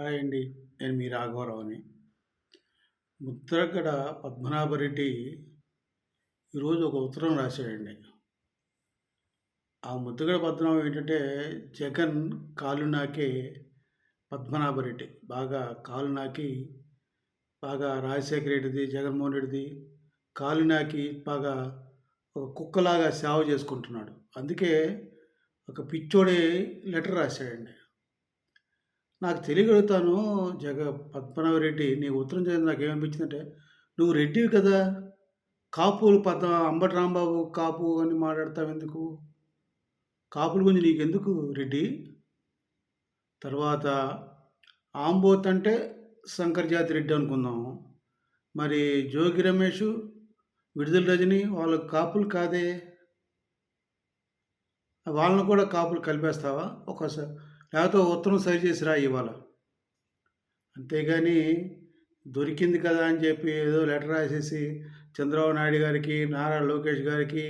Hi అండి. నేను మీ రాఘవరావుని. ముద్రగడ పద్మనాభరెడ్డి ఈరోజు ఒక ఉత్తరం రాశాడండి. ఆ ముద్రగడ పద్మనాభం ఏంటంటే, జగన్ కాలు నాకే పద్మనాభరెడ్డి. బాగా కాలు నాకి, బాగా రాజశేఖర రెడ్డిది, జగన్మోహన్ రెడ్డిది కాలు నాకి బాగా ఒక కుక్కలాగా సేవ చేసుకుంటున్నాడు. అందుకే ఒక పిచ్చోడే లెటర్ రాశాడండి. నాకు తెలియగలుగుతాను. పద్మనాభరెడ్డి నీ ఉత్తరం చదివి నాకేమనిపించిందంటే, నువ్వు రెడ్డివి కదా! కాపులు అంబటి రాంబాబు కాపు అని మాట్లాడతావెందుకు? కాపుల గురించి నీకెందుకు రెడ్డి? తర్వాత ఆంబోత్ అంటే శంకర్ జాతి రెడ్డి అనుకుందాం. మరి జోగి రమేషు, విడుదల రజని వాళ్ళు కాపులు కాదే! వాళ్ళని కూడా కాపులు కలిపేస్తావా? లేకపోతే ఉత్తరం సరిచేసి రా ఇవాళ. అంతేగాని దొరికింది కదా అని చెప్పి ఏదో లెటర్ రాసేసి చంద్రబాబు నాయుడు గారికి, నారా లోకేష్ గారికి,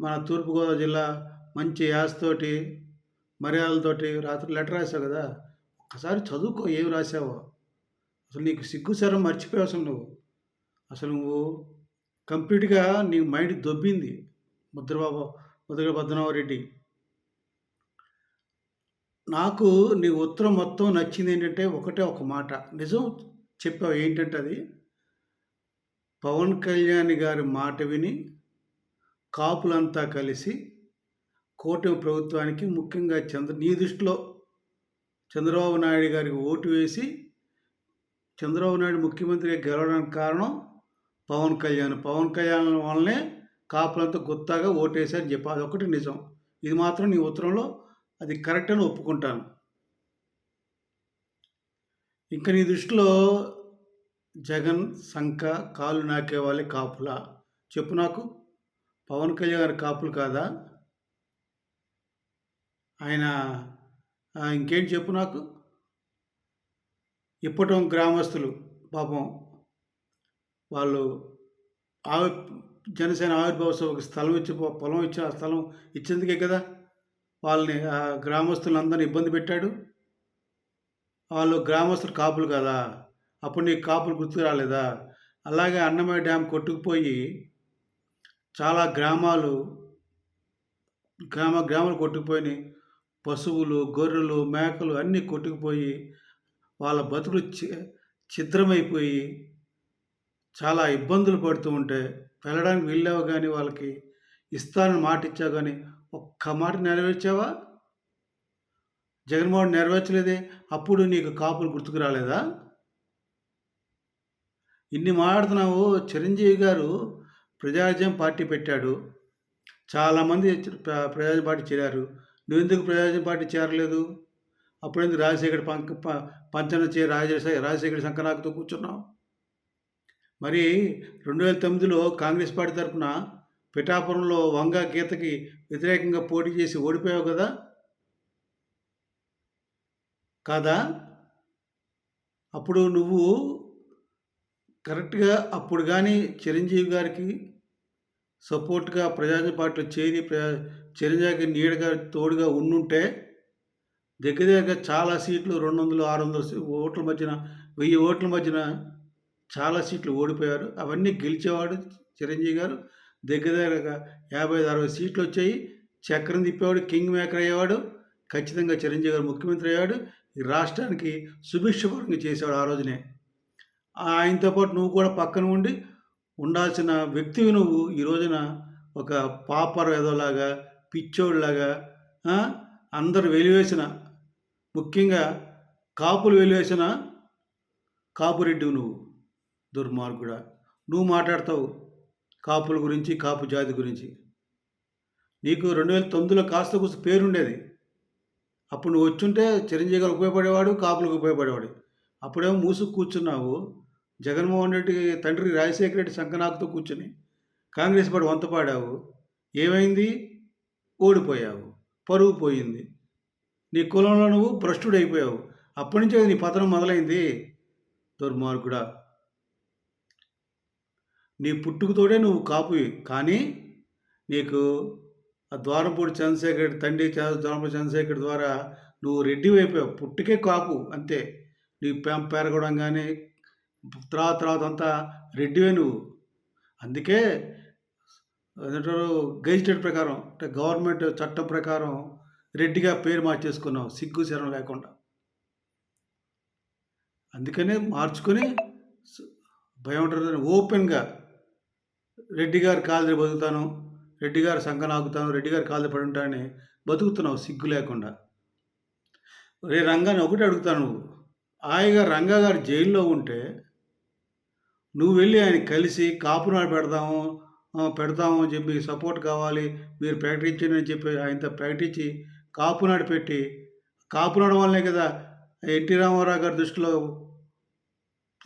మన తూర్పుగోదావరి జిల్లా మంచి యాసతోటి, మర్యాదలతోటి రాత్రి లెటర్ రాసావు కదా! ఒక్కసారి చదువుకో ఏమి రాసావో. అసలు నీకు సిగ్గు శరం మర్చిపోయావు అసలు నువ్వు. అసలు నువ్వు కంప్లీట్‌గా నీ మైండ్ దొబ్బింది. ముద్రగడ పద్మనాభరెడ్డి. నాకు నీ ఉత్తరం మొత్తం నచ్చిందేంటంటే ఒకటే ఒక మాట. నిజం చెప్పావు. ఏంటంటే అది, పవన్ కళ్యాణ్ గారి మాట విని కాపులంతా కలిసి కూటమి ప్రభుత్వానికి, ముఖ్యంగా నీ దృష్టిలో చంద్రబాబు నాయుడు గారికి ఓటు వేసి చంద్రబాబు నాయుడు ముఖ్యమంత్రిగా గెలవడానికి కారణం పవన్ కళ్యాణ్. పవన్ కళ్యాణ్ వల్లనే కాపులంతా గుత్తాగా ఓటేశారని చెప్పి అదొక్కటి నిజం. ఇది మాత్రం నీ ఉత్తరంలో అది కరెక్ట్ అని ఒప్పుకుంటాను. ఇంక నీ దృష్టిలో జగన్, సంక, కాళ్ళు నాకే వాళ్ళే కాపులా? చెప్పు నాకు. పవన్ కళ్యాణ్ గారి కాపులు కాదా? ఆయన ఇంకేంటి చెప్పు నాకు. ఇప్పటం గ్రామస్తులు పాపం వాళ్ళు జనసేన ఆవిర్భావ సభకు స్థలం ఇచ్చి పొలం ఇచ్చి ఆ స్థలం ఇచ్చేందుకే కదా వాళ్ళని గ్రామస్తులందరినీ ఇబ్బంది పెట్టాడు. వాళ్ళు గ్రామస్తులు కాపులు కదా! అప్పుడు నీకు కాపులు గుర్తుకు రాలేదా? అలాగే అన్నమయ్య డ్యామ్ కొట్టుకుపోయి చాలా గ్రామాలు కొట్టుకుపోయినాయి. పశువులు, గొర్రెలు, మేకలు అన్నీ కొట్టుకుపోయి వాళ్ళ బతుకులు ఛిద్రమైపోయి చాలా ఇబ్బందులు పడుతూ ఉంటే వెళ్ళడానికి వెళ్ళావు కానీ వాళ్ళకి ఇస్తానని మాట ఇచ్చావు కానీ ఒక్క మాట నెరవేర్చావా? జగన్మోహన్ నెరవేర్చలేదే. అప్పుడు నీకు కాపులు గుర్తుకు రాలేదా? ఇన్ని మాట్లాడుతున్నావు. చిరంజీవి గారు ప్రజారాజ్యం పార్టీ పెట్టాడు. చాలామంది ప్రజారాజ్యం పార్టీ చేరారు. నువ్వెందుకు ప్రజారాజ్యం పార్టీ చేరలేదు? అప్పుడెందుకు రాజశేఖర్ పంచన రాజశేఖర్ శంకనాకుతో కూర్చున్నావు? మరి 2009లో కాంగ్రెస్ పార్టీ తరఫున పిఠాపురంలో వంగ గీతకి వ్యతిరేకంగా పోటీ చేసి ఓడిపోయావు కదా? కాదా? అప్పుడు నువ్వు కరెక్ట్‌గా అప్పుడు కానీ చిరంజీవి గారికి సపోర్ట్‌గా ప్రజారాజ్యం పార్టీలో చేరి చిరంజీవి నీడగా తోడుగా ఉండుంటే దగ్గర దగ్గర చాలా సీట్లు 200, 600 ఓట్ల మధ్యన 1000 ఓట్ల మధ్యన చాలా సీట్లు ఓడిపోయారు. అవన్నీ గెలిచేవాడు చిరంజీవి గారు. దగ్గర దగ్గరగా 55, 60 సీట్లు వచ్చాయి. చక్రం తిప్పేవాడు, కింగ్ మేకర్ అయ్యేవాడు. ఖచ్చితంగా చిరంజీవి గారు ముఖ్యమంత్రి అయ్యాడు. ఈ రాష్ట్రానికి సుభిక్షపరంగా చేసేవాడు ఆ రోజునే. ఆయనతో పాటు నువ్వు కూడా పక్కన ఉండాల్సిన వ్యక్తివి నువ్వు. ఈ రోజున ఒక పాపర్ ఏదోలాగా, పిచ్చోడిలాగా అందరూ వెలివేసిన, ముఖ్యంగా కాపులు వెలివేసిన కాపురెడ్డివి నువ్వు. దుర్మార్గుడా! నువ్వు మాట్లాడతావు కాపుల గురించి, కాపు జాతి గురించి. నీకు 2009లో కాస్త కూస్త పేరుండేది. అప్పుడు నువ్వు వచ్చుంటే చిరంజీవి గారు ఉపయోగపడేవాడు, కాపులకు ఉపయోగపడేవాడు. అప్పుడేమో మూసుకు కూర్చున్నావు. జగన్మోహన్ రెడ్డి తండ్రి రాజశేఖర రెడ్డి శంఖనాకుతో కూర్చొని కాంగ్రెస్ పార్టీ వంత పాడావు. ఏమైంది? ఓడిపోయావు. పరువు పోయింది. నీ కులంలో నువ్వు భ్రష్టుడైపోయావు. అప్పటి నుంచే నీ పతనం మొదలైంది. దుర్మార్గుడా! నీ పుట్టుకతోడే నువ్వు కాపువి. కానీ నీకు ఆ ద్వారంపూడి చంద్రశేఖర్ తండ్రి ద్వారంపూడి చంద్రశేఖర్ ద్వారా నువ్వు రెడ్డివి అయిపోయావు. పుట్టుకే కాపు అంతే. నీ పెరగడం గానీ, తర్వాత తర్వాత అంతా రెడ్డివే నువ్వు. అందుకే అదేంటారు గెజిటెడ్ ప్రకారం అంటే గవర్నమెంట్ చట్టం ప్రకారం రెడ్డిగా పేరు మార్చేసుకున్నావు సిగ్గు శరం లేకుండా. అందుకనే మార్చుకొని భయమంటారు ఓపెన్‌గా రెడ్డి గారి కాళ్ళ దగ్గర బతుకుతాను, రెడ్డి గారి సంకన ఆగుతాను, రెడ్డి గారి కాళ్ళ దగ్గర పడి ఉంటానని బతుకుతున్నావు సిగ్గు లేకుండా. రే రంగాని ఒకటే అడుగుతాను నువ్వు. హాయిగా రంగా గారు జైల్లో ఉంటే నువ్వు వెళ్ళి ఆయనకి కలిసి కాపునాడు పెడతాము అని చెప్పి సపోర్ట్ కావాలి, మీరు ప్రకటించండి అని చెప్పి ఆయనతో ప్రకటించి కాపునాడు పెట్టి, కాపునాడు వల్లనే కదా ఎన్టీ రామారావు గారి దృష్టిలో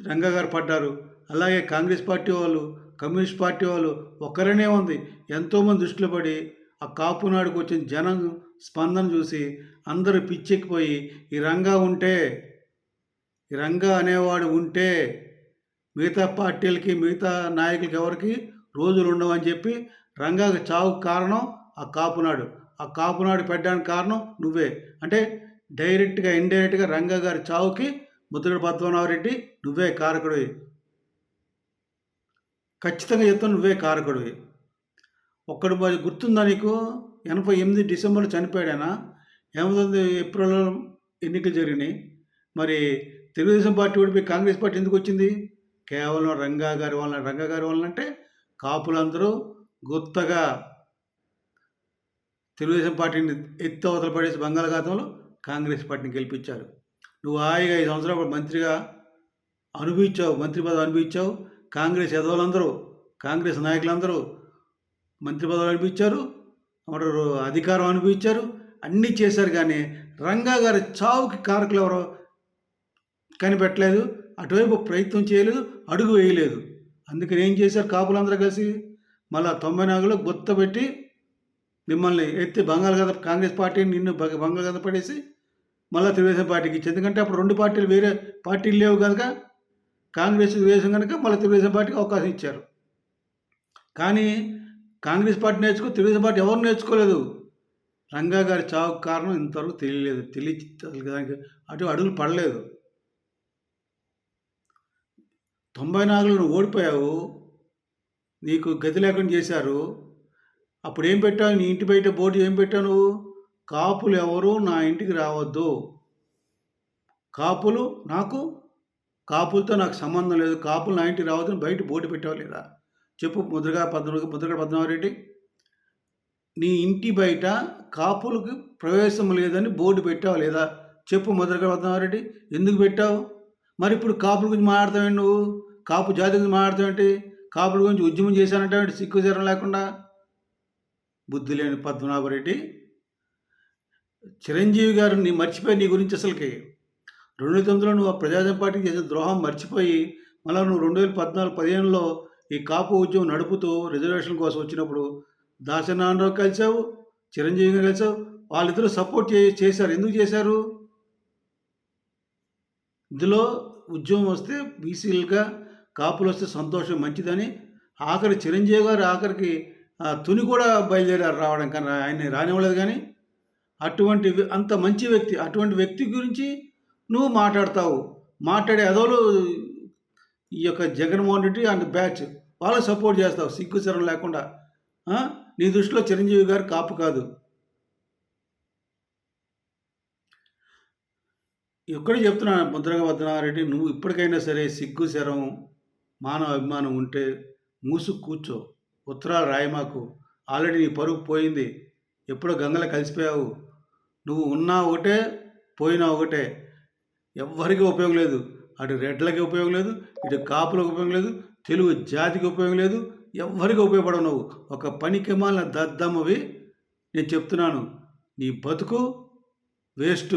రంగా గారు పడ్డారు. అలాగే కాంగ్రెస్ పార్టీ వాళ్ళు, కమ్యూనిస్ట్ పార్టీ వాళ్ళు ఒక్కరనే ఉంది. ఎంతోమంది దృష్టిలో పడి ఆ కాపునాడుకు వచ్చిన జనం స్పందన చూసి అందరూ పిచ్చెక్కిపోయి ఈ రంగా ఉంటే, ఈ రంగా అనేవాడు ఉంటే మిగతా పార్టీలకి, మిగతా నాయకులకి ఎవరికి రోజులు ఉండవని చెప్పి రంగాకి చావుకు కారణం ఆ కాపునాడు. ఆ కాపునాడు పెట్టడానికి కారణం నువ్వే. అంటే డైరెక్ట్‌గా, ఇండైరెక్ట్‌గా రంగా గారి చావుకి ముద్రగడ పద్మనాభరెడ్డి నువ్వే కారకుడివి. ఖచ్చితంగా చెప్తాను నువ్వే కారకుడివి. ఒక్కడు మరి గుర్తుందా నీకు? 88 డిసెంబర్‌లో చనిపోయాడాయన. 89 ఏప్రిల్‌లో ఎన్నికలు జరిగినాయి. మరి తెలుగుదేశం పార్టీ ఓడిపోయి కాంగ్రెస్ పార్టీ ఎందుకొచ్చింది? కేవలం రంగా గారి వలన. రంగా గారి వలనంటే కాపులందరూ గుత్తగా తెలుగుదేశం పార్టీని ఎత్తి అవతల పడేసి బంగాళాఖాతంలో కాంగ్రెస్ పార్టీని గెలిపించారు. నువ్వు హాయిగా 5 సంవత్సరాలు మంత్రిగా అనుభవించావు, మంత్రి పదవి అనుభవించావు. కాంగ్రెస్ ఎదవలందరూ, కాంగ్రెస్ నాయకులందరూ మంత్రి పదవులు అనిపించారు, అధికారం అనుభవించారు, అన్నీ చేశారు. కానీ రంగా గారి చావుకి కారకులు ఎవరో కనిపెట్టలేదు, అటువైపు ప్రయత్నం చేయలేదు, అడుగు వేయలేదు. అందుకని ఏం చేశారు కాపులందరూ కలిసి మళ్ళా 94లో గుర్తపెట్టి మిమ్మల్ని ఎత్తి బంగాళాఖాతం కాంగ్రెస్ పార్టీని నిన్ను బంగాళాఖాతం పడేసి మళ్ళీ తెలుగుదేశం పార్టీకి ఇచ్చి, ఎందుకంటే అప్పుడు 2 పార్టీలు వేరే పార్టీలు లేవు కనుక కాంగ్రెస్ తెలుగుదేశం కనుక మళ్ళీ తెలుగుదేశం పార్టీకి అవకాశం ఇచ్చారు. కానీ కాంగ్రెస్ పార్టీ నేర్చుకో, తెలుగుదేశం పార్టీ ఎవరు నేర్చుకోలేదు. రంగా గారి చావుకు కారణం ఇంతవరకు తెలియలేదు. దానికి అడుగులు పడలేదు. 94లో నువ్వు ఓడిపోయావు, నీకు గతి లేకుండా చేశారు. అప్పుడు ఏం పెట్టావు? నీ ఇంటి బయట బోర్డు ఏం పెట్టావు నువ్వు? కాపులు ఎవరు నా ఇంటికి రావద్దు, కాపులతో నాకు సంబంధం లేదు, కాపులు నా ఇంటికి రావద్దు అని బయట బోర్డు పెట్టావా లేదా? చెప్పు ముద్రగడ పద్మనాభరెడ్డి. నీ ఇంటి బయట కాపులకు ప్రవేశం లేదని బోర్డు పెట్టావా లేదా? చెప్పు ముద్రగడ పద్మనాభరెడ్డి. ఎందుకు పెట్టావు? మరి ఇప్పుడు కాపుల గురించి మాట్లాడతావేంటి నువ్వు? కాపు జాతి గురించి మాట్లాడతావేంటి? కాపుల గురించి ఉద్యమం చేశానంటే సిగ్గు చీరం లేకుండా. బుద్ధి లేని పద్మనాభరెడ్డి. చిరంజీవి గారు మర్చిపోయి నీ గురించి అసలుకి 2009లో నువ్వు ఆ ప్రజాజన పార్టీకి చేసిన ద్రోహం మర్చిపోయి మళ్ళీ నువ్వు 2014-15లో ఈ కాపు ఉద్యమం నడుపుతూ రిజర్వేషన్ కోసం వచ్చినప్పుడు దాసనారాయణరావు కలిసావు, చిరంజీవి గారు కలిసావు. వాళ్ళిద్దరూ సపోర్ట్ చేశారు. ఎందుకు చేశారు? ఇందులో ఉద్యమం వస్తే బీసీలుగా కాపులు వస్తే సంతోషం మంచిదని ఆఖరి చిరంజీవి గారు ఆఖరికి తుని కూడా బయలుదేరారు రావడం, కానీ ఆయన రానివ్వలేదు. కానీ అంత మంచి వ్యక్తి, అటువంటి వ్యక్తి గురించి నువ్వు మాట్లాడతావు. మాట్లాడే అదోలు ఈ యొక్క జగన్మోహన్ రెడ్డి అండ్ బ్యాచ్ వాళ్ళకి సపోర్ట్ చేస్తావు సిగ్గుచరం లేకుండా. నీ దృష్టిలో చిరంజీవి గారు కాపు కాదు. ఇక్కడే చెప్తున్నా ముద్రగడ పద్మనాభరెడ్డి, నువ్వు ఇప్పటికైనా సరే సిగ్గు శరం మానవ అభిమానం ఉంటే మూసు కూర్చో, ఉత్తరాలు రాయమాకు. ఆల్రెడీ నీ పరుగు పోయింది, ఎప్పుడో గంగలో కలిసిపోయావు. నువ్వు ఉన్నా ఒకటే, పోయినా ఒకటే. ఎవ్వరికీ ఉపయోగం లేదు. అటు రెడ్లకి ఉపయోగం లేదు, ఇటు కాపులకు ఉపయోగం లేదు, తెలుగు జాతికి ఉపయోగం లేదు, ఎవ్వరికి ఉపయోగపడవు. నువ్వు ఒక పనికిమాలిన దద్దమ్మవి. నేను చెప్తున్నాను, నీ బతుకు వేస్ట్,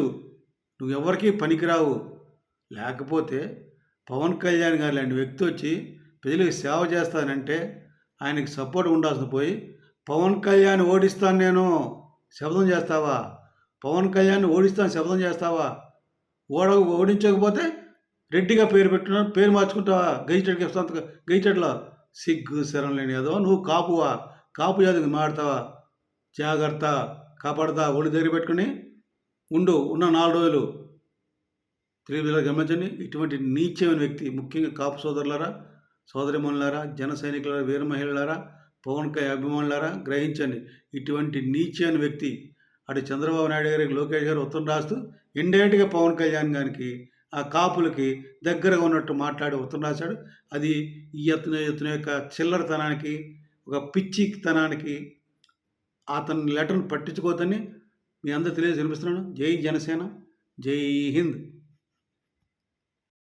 నువ్వు ఎవరికి పనికిరావు. లేకపోతే పవన్ కళ్యాణ్ గారు లాంటి వ్యక్తి వచ్చి ప్రజలకు సేవ చేస్తానంటే ఆయనకి సపోర్ట్ ఉండాల్సిన పోయి పవన్ కళ్యాణ్ ఓడిస్తాను నేను శబ్దం చేస్తావా? పవన్ కళ్యాణ్ ఓడిస్తాను శబ్దం చేస్తావా? ఓడించకపోతే రెడ్డిగా పేరు మార్చుకుంటావా? గెజిటెడ్లో సిగ్గు శరం లేని ఏదో నువ్వు కాపువా? కాపు జాతికి మాడతావా? జాగ్రత్త, కాపాడతా. ఒళ్ళు దగ్గర పెట్టుకుని ఉన్న 4 రోజులు తెలివిలా గమనించండి. ఇటువంటి నీచమైన వ్యక్తి, ముఖ్యంగా కాపు సోదరులారా, సోదరీమణులారా, జన సైనికులారా, వీర మహిళలారా, పవన్ అభిమానులారా గ్రహించండి. ఇటువంటి నీచమైన వ్యక్తి అటు చంద్రబాబు నాయుడు గారికి, లోకేష్ గారు ఉత్తరం రాస్తూ ఇండైరెక్ట్గా పవన్ కళ్యాణ్ గారికి, ఆ కాపులకి దగ్గరగా ఉన్నట్టు మాట్లాడి ఉత్తరం రాశాడు. అది ఇతని యొక్క చిల్లరతనానికి, ఒక పిచ్చితనానికి అతని లెటర్ను పట్టించుకోవద్దని మీ అందరూ వినిపిస్తున్నాను. జై జనసేన, జై హింద్.